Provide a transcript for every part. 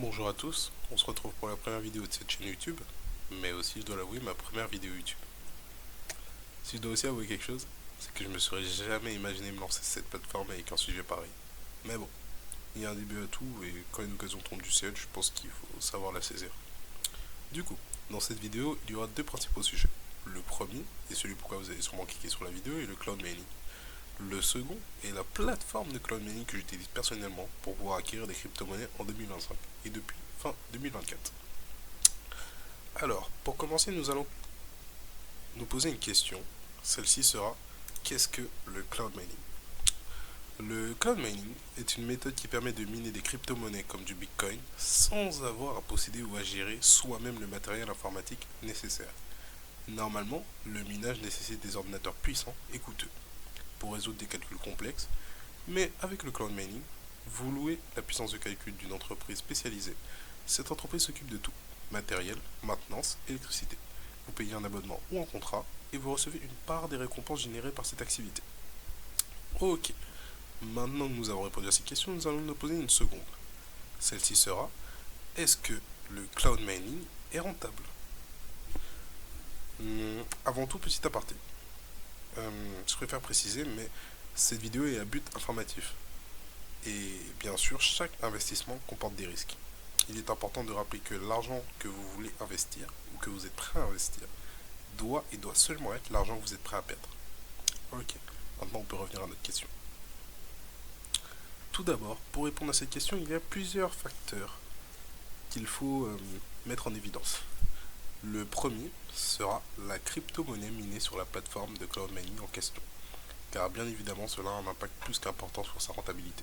Bonjour à tous, on se retrouve pour la première vidéo de cette chaîne YouTube, mais aussi je dois l'avouer ma première vidéo YouTube. Si je dois aussi avouer quelque chose, c'est que je me serais jamais imaginé me lancer sur cette plateforme avec un sujet pareil. Mais bon, il y a un début à tout et quand une occasion tombe du ciel, je pense qu'il faut savoir la saisir. Du coup, dans cette vidéo, il y aura deux principaux sujets. Le premier est celui pourquoi vous avez sûrement cliqué sur la vidéo et le cloud mining. Le second est la plateforme de cloud mining que j'utilise personnellement pour pouvoir acquérir des crypto-monnaies en 2025 et depuis fin 2024. Alors, pour commencer, nous allons nous poser une question. Celle-ci sera: qu'est-ce que le cloud mining? Le cloud mining est une méthode qui permet de miner des crypto-monnaies comme du Bitcoin sans avoir à posséder ou à gérer soi-même le matériel informatique nécessaire. Normalement, le minage nécessite des ordinateurs puissants et coûteux pour résoudre des calculs complexes, mais avec le cloud mining, vous louez la puissance de calcul d'une entreprise spécialisée. Cette entreprise s'occupe de tout: matériel, maintenance, électricité. Vous payez un abonnement ou un contrat et vous recevez une part des récompenses générées par cette activité. Ok, maintenant que nous avons répondu à cette question, nous allons nous poser une seconde. Celle-ci sera: est-ce que le cloud mining est rentable? Avant tout, petit aparté. Je préfère préciser, mais cette vidéo est à but informatif. Et bien sûr, chaque investissement comporte des risques. Il est important de rappeler que l'argent que vous voulez investir ou que vous êtes prêt à investir doit seulement être l'argent que vous êtes prêt à perdre. Ok, maintenant on peut revenir à notre question. Tout d'abord, pour répondre à cette question, il y a plusieurs facteurs qu'il faut mettre en évidence. Le premier sera la crypto-monnaie minée sur la plateforme de cloud mining en question, car bien évidemment cela a un impact plus qu'important sur sa rentabilité.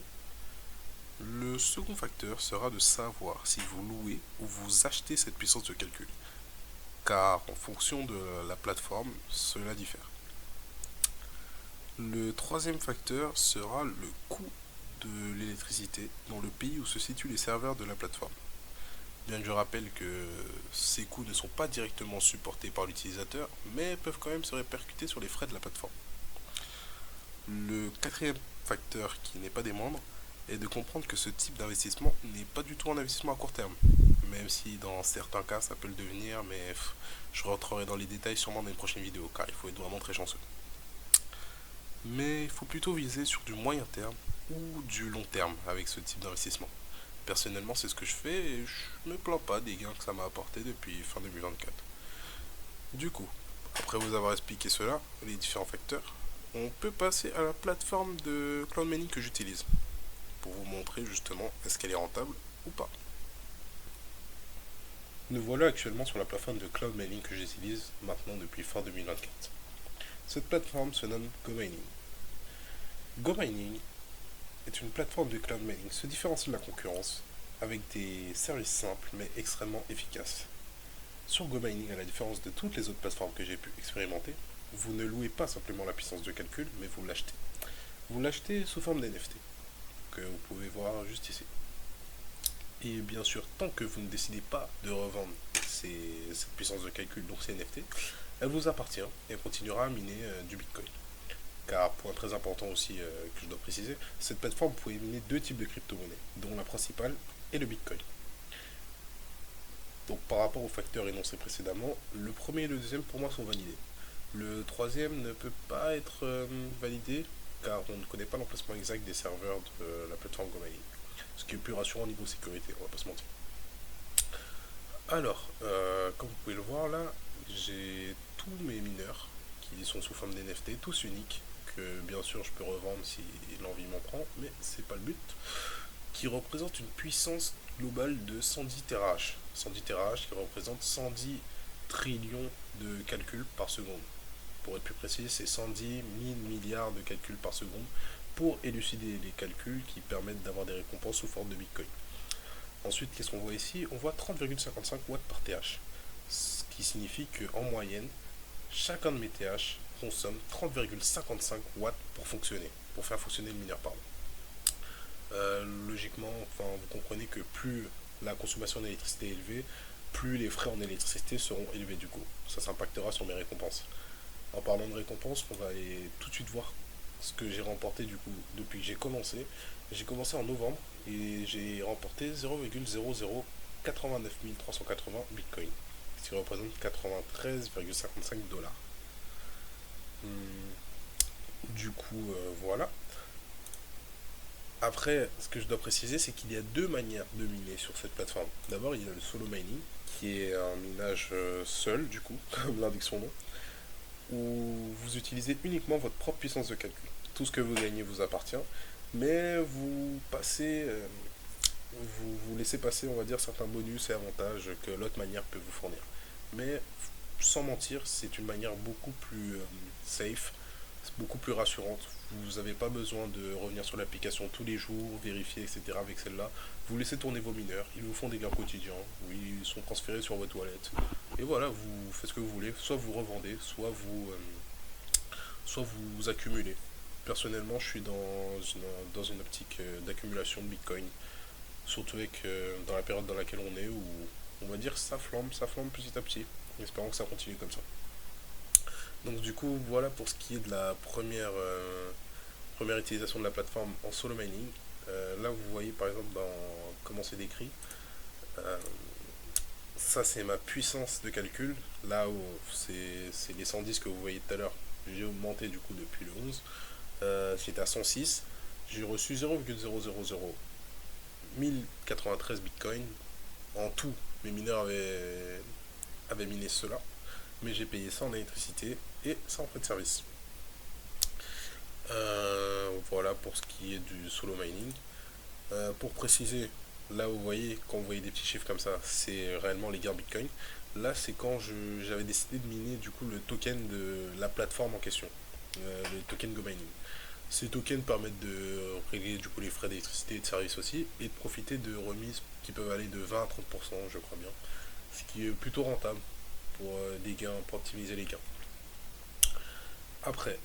Le second facteur sera de savoir si vous louez ou vous achetez cette puissance de calcul, car en fonction de la plateforme, cela diffère. Le troisième facteur sera le coût de l'électricité dans le pays où se situent les serveurs de la plateforme. Bien que je rappelle que ces coûts ne sont pas directement supportés par l'utilisateur, mais peuvent quand même se répercuter sur les frais de la plateforme. Le quatrième facteur, qui n'est pas des moindres, est de comprendre que ce type d'investissement n'est pas du tout un investissement à court terme, même si dans certains cas ça peut le devenir, mais je rentrerai dans les détails sûrement dans une prochaine vidéo, car il faut être vraiment très chanceux. Mais il faut plutôt viser sur du moyen terme ou du long terme avec ce type d'investissement. Personnellement, c'est ce que je fais et je me plains pas des gains que ça m'a apporté depuis fin 2024. Du coup, après vous avoir expliqué cela, les différents facteurs, on peut passer à la plateforme de cloud mining que j'utilise pour vous montrer justement est-ce qu'elle est rentable ou pas. Nous voilà actuellement sur la plateforme de cloud mining que j'utilise maintenant depuis fin 2024. Cette plateforme se nomme GoMining. GoMining est une plateforme de cloud mining se différencie de la concurrence avec des services simples mais extrêmement efficaces. Sur GoMining, à la différence de toutes les autres plateformes que j'ai pu expérimenter, vous ne louez pas simplement la puissance de calcul, mais vous l'achetez. Vous l'achetez sous forme d'NFT, que vous pouvez voir juste ici. Et bien sûr, tant que vous ne décidez pas de revendre cette puissance de calcul, donc ces NFT, elle vous appartient et continuera à miner du Bitcoin. Car, point très important aussi que je dois préciser, cette plateforme peut miner deux types de crypto-monnaies, dont la principale est le Bitcoin. Donc par rapport aux facteurs énoncés précédemment, le premier et le deuxième pour moi sont validés. Le troisième ne peut pas être validé car on ne connaît pas l'emplacement exact des serveurs de la plateforme GoMining. Ce qui est plus rassurant au niveau sécurité, on va pas se mentir. Alors, comme vous pouvez le voir là, j'ai tous mes mineurs qui sont sous forme d'NFT, tous uniques, que bien sûr je peux revendre si l'envie m'en prend, mais c'est pas le but, qui représente une puissance globale de 110 TH. 110 TH qui représente 110 trillions de calculs par seconde. Pour être plus précis, c'est 110 000 milliards de calculs par seconde pour élucider les calculs qui permettent d'avoir des récompenses sous forme de Bitcoin. Ensuite, qu'est-ce qu'on voit ici? On voit 30,55 watts par TH. Ce qui signifie qu'en moyenne, chacun de mes TH consomme 30,55 watts pour fonctionner, pour faire fonctionner le mineur, pardon. Logiquement, enfin, vous comprenez que plus la consommation d'électricité est élevée, plus les frais en électricité seront élevés du coup. Ça s'impactera sur mes récompenses. En parlant de récompenses, on va aller tout de suite voir ce que j'ai remporté du coup depuis que j'ai commencé. J'ai commencé en novembre et j'ai remporté 0,009 380 bitcoins, ce qui représente 93,55 dollars. Du coup, voilà. Après, ce que je dois préciser, c'est qu'il y a deux manières de miner sur cette plateforme. D'abord, il y a le solo mining, qui est un minage seul, du coup, comme l'indique son nom, où vous utilisez uniquement votre propre puissance de calcul. Tout ce que vous gagnez vous appartient, mais vous passez, vous laissez passer, on va dire, certains bonus et avantages que l'autre manière peut vous fournir. Mais sans mentir, c'est une manière beaucoup plus safe, beaucoup plus rassurante. Vous n'avez pas besoin de revenir sur l'application tous les jours, vérifier, etc. avec celle-là. Vous laissez tourner vos mineurs, ils vous font des gains quotidiens, où ils sont transférés sur votre wallet. Et voilà, vous faites ce que vous voulez. Soit vous revendez, soit vous accumulez. Personnellement, je suis dans une optique d'accumulation de Bitcoin, surtout avec dans la période dans laquelle on est, où on va dire ça flambe petit à petit. Espérons que ça continue comme ça. Donc du coup, voilà pour ce qui est de la première utilisation de la plateforme en solo mining. Là, vous voyez par exemple dans comment c'est décrit. Euh, Ça, c'est ma puissance de calcul. Là où c'est les 110 que vous voyez tout à l'heure. J'ai augmenté du coup depuis le 11. J'étais à 106. J'ai reçu 0,0001093 bitcoins. En tout, mes mineurs avaient miné cela. Mais j'ai payé ça en électricité et ça en frais de service. Voilà pour ce qui est du solo mining. Pour préciser, là où vous voyez, quand vous voyez des petits chiffres comme ça, c'est réellement les gains Bitcoin. Là, c'est quand j'avais décidé de miner du coup le token de la plateforme en question, le token GoMining. Ces tokens permettent de régler du coup les frais d'électricité et de service aussi, et de profiter de remises qui peuvent aller de 20 à 30%, je crois bien, ce qui est plutôt rentable pour des gains, pour optimiser les gains. Après,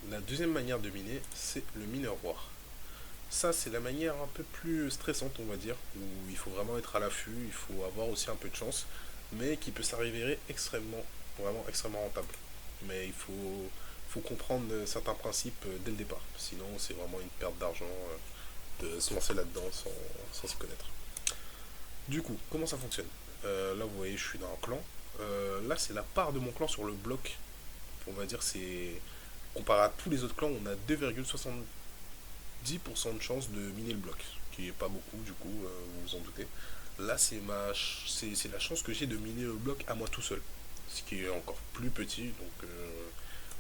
la deuxième manière de miner, c'est le miner war. Ça, c'est la manière un peu plus stressante, on va dire, où il faut vraiment être à l'affût, il faut avoir aussi un peu de chance, mais qui peut s'avérer extrêmement, vraiment extrêmement rentable. Mais faut comprendre certains principes dès le départ, sinon c'est vraiment une perte d'argent de se lancer là-dedans sans s'y connaître. Du coup, comment ça fonctionne? Là, vous voyez, je suis dans un clan. Là, c'est la part de mon clan sur le bloc. On va dire, c'est comparé à tous les autres clans, on a 2,70% de chance de miner le bloc, qui est pas beaucoup du coup, vous vous en doutez. Là, c'est la chance que j'ai de miner le bloc à moi tout seul, ce qui est encore plus petit, donc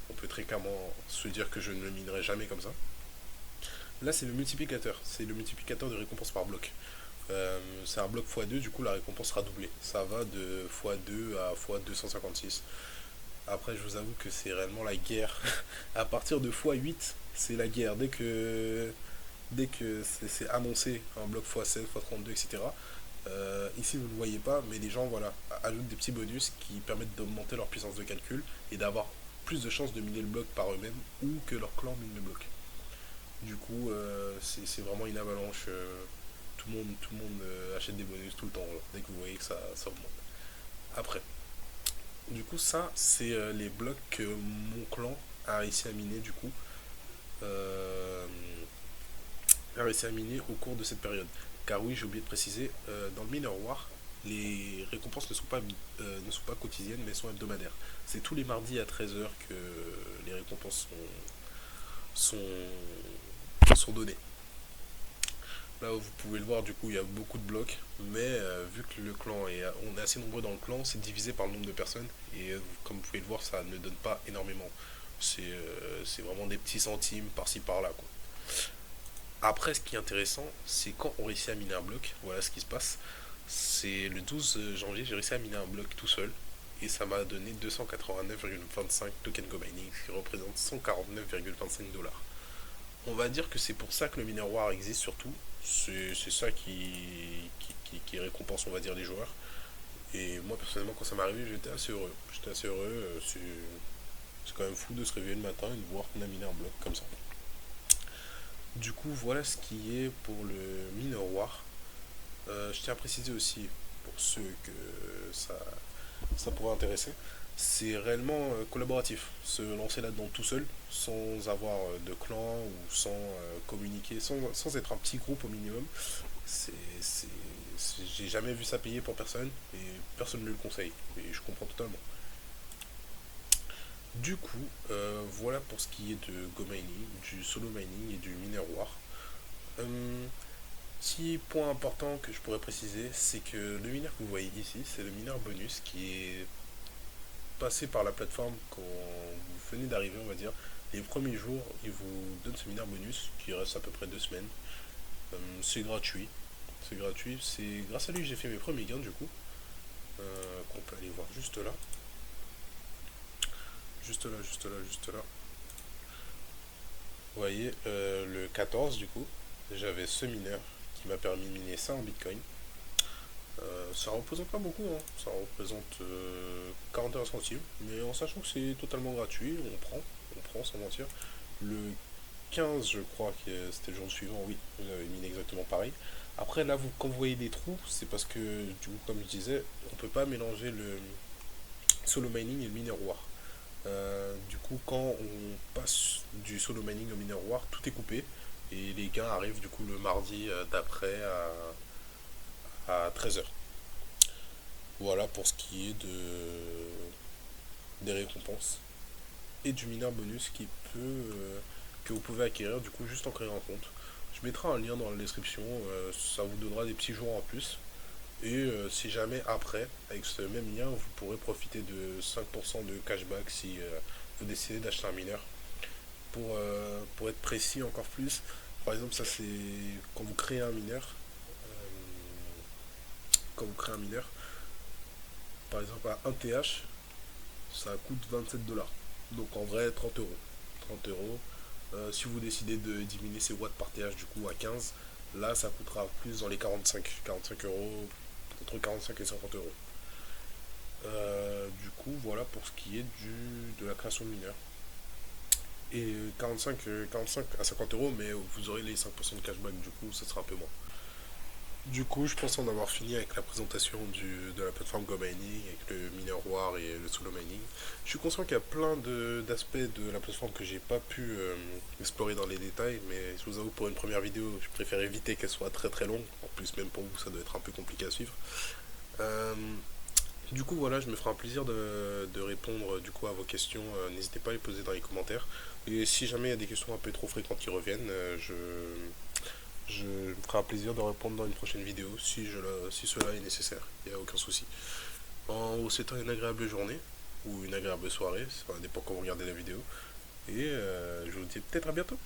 on peut très clairement se dire que je ne le minerai jamais comme ça. Là, c'est le multiplicateur de récompense par bloc. C'est un bloc x2, du coup la récompense sera doublée. Ça va de x2 à x256. Après, je vous avoue que c'est réellement la guerre. À partir de x8, c'est la guerre. Dès que c'est annoncé un bloc x7, x32, etc. Ici, vous ne le voyez pas, mais les gens voilà, ajoutent des petits bonus qui permettent d'augmenter leur puissance de calcul et d'avoir plus de chances de miner le bloc par eux-mêmes ou que leur clan mine le bloc. Du coup, c'est vraiment une avalanche. Tout le monde achète des bonus tout le temps, dès que vous voyez que ça augmente. Après, du coup, ça, c'est les blocs que mon clan a réussi à miner, du coup, euh, a réussi à miner au cours de cette période. Car oui, j'ai oublié de préciser, dans le Miner War, les récompenses ne sont pas quotidiennes, mais sont hebdomadaires. C'est tous les mardis à 13h que les récompenses sont données. Là, vous pouvez le voir, du coup, il y a beaucoup de blocs, mais vu que on est assez nombreux dans le clan, c'est divisé par le nombre de personnes, et comme vous pouvez le voir, ça ne donne pas énormément. C'est vraiment des petits centimes par-ci par-là, quoi. Après, ce qui est intéressant, c'est quand on réussit à miner un bloc, voilà ce qui se passe. C'est le 12 janvier, j'ai réussi à miner un bloc tout seul, et ça m'a donné 289,25 tokens Go Mining, ce qui représente 149,25 dollars. On va dire que c'est pour ça que le Miner War existe surtout. C'est ça qui récompense, on va dire, les joueurs. Et moi, personnellement, quand ça m'est arrivé, j'étais assez heureux. J'étais assez heureux. C'est quand même fou de se réveiller le matin et de voir qu'on a miné un bloc comme ça. Du coup, voilà ce qui est pour le Miner War. Je tiens à préciser aussi, pour ceux que ça pourrait intéresser, c'est réellement collaboratif. Se lancer là-dedans tout seul, sans avoir de clan ou sans communiquer, sans être un petit groupe au minimum, c'est, c'est, j'ai jamais vu ça payer pour personne et personne ne le conseille. Et je comprends totalement. Du coup, voilà pour ce qui est de Go Mining, du solo mining et du miner war. Euh, Petit point important que je pourrais préciser, c'est que le mineur que vous voyez ici, c'est le mineur bonus qui est passé par la plateforme quand vous venez d'arriver, on va dire. Les premiers jours, il vous donne ce mineur bonus qui reste à peu près 2 semaines. C'est gratuit. C'est gratuit. C'est grâce à lui que j'ai fait mes premiers gains du coup. Qu'on peut aller voir juste là. Juste là, juste là, juste là. Vous voyez, le 14 du coup, j'avais ce mineur qui m'a permis de miner ça en bitcoin. Ça représente pas beaucoup, hein. Ça représente 41 centimes, mais en sachant que c'est totalement gratuit, on prend sans mentir. Le 15, je crois que c'était le jour suivant, oui, j'avais miné exactement pareil. Après, là, quand vous voyez des trous, c'est parce que, du coup, comme je disais, on peut pas mélanger le solo mining et le miner war. Du coup, quand on passe du solo mining au miner war, tout est coupé et les gains arrivent du coup le mardi d'après à 13h. Voilà pour ce qui est des récompenses et du mineur bonus que vous pouvez acquérir du coup juste en créant un compte. Je mettrai un lien dans la description, ça vous donnera des petits jours en plus. Et si jamais après, avec ce même lien, vous pourrez profiter de 5% de cashback si vous décidez d'acheter un mineur. Pour être précis encore plus, par exemple, ça c'est quand vous créez un mineur. Quand vous créez un mineur, par exemple à 1 TH, ça coûte 27 dollars. Donc en vrai, 30 euros. 30 euros. Si vous décidez de diminuer ses watts par TH du coup à 15, là ça coûtera plus dans les 45 euros, entre 45 et 50 euros. Du coup, voilà pour ce qui est de la création de mineurs. Et 45 à 50 euros, mais vous aurez les 5% de cashback, du coup, ça sera un peu moins. Du coup, je pense en avoir fini avec la présentation de la plateforme GoMining, avec le mineur war et le solo mining. Je suis conscient qu'il y a plein d'aspects de la plateforme que j'ai pas pu explorer dans les détails, mais je vous avoue, pour une première vidéo, je préfère éviter qu'elle soit très très longue. En plus, même pour vous, ça doit être un peu compliqué à suivre. Euh, du coup, voilà, je me ferai un plaisir de répondre du coup à vos questions. N'hésitez pas à les poser dans les commentaires. Et si jamais il y a des questions un peu trop fréquentes qui reviennent, je me ferai un plaisir de répondre dans une prochaine vidéo si cela est nécessaire. Il n'y a aucun souci. En vous souhaitant une agréable journée ou une agréable soirée, ça dépend quand vous regardez la vidéo. Et je vous dis peut-être à bientôt.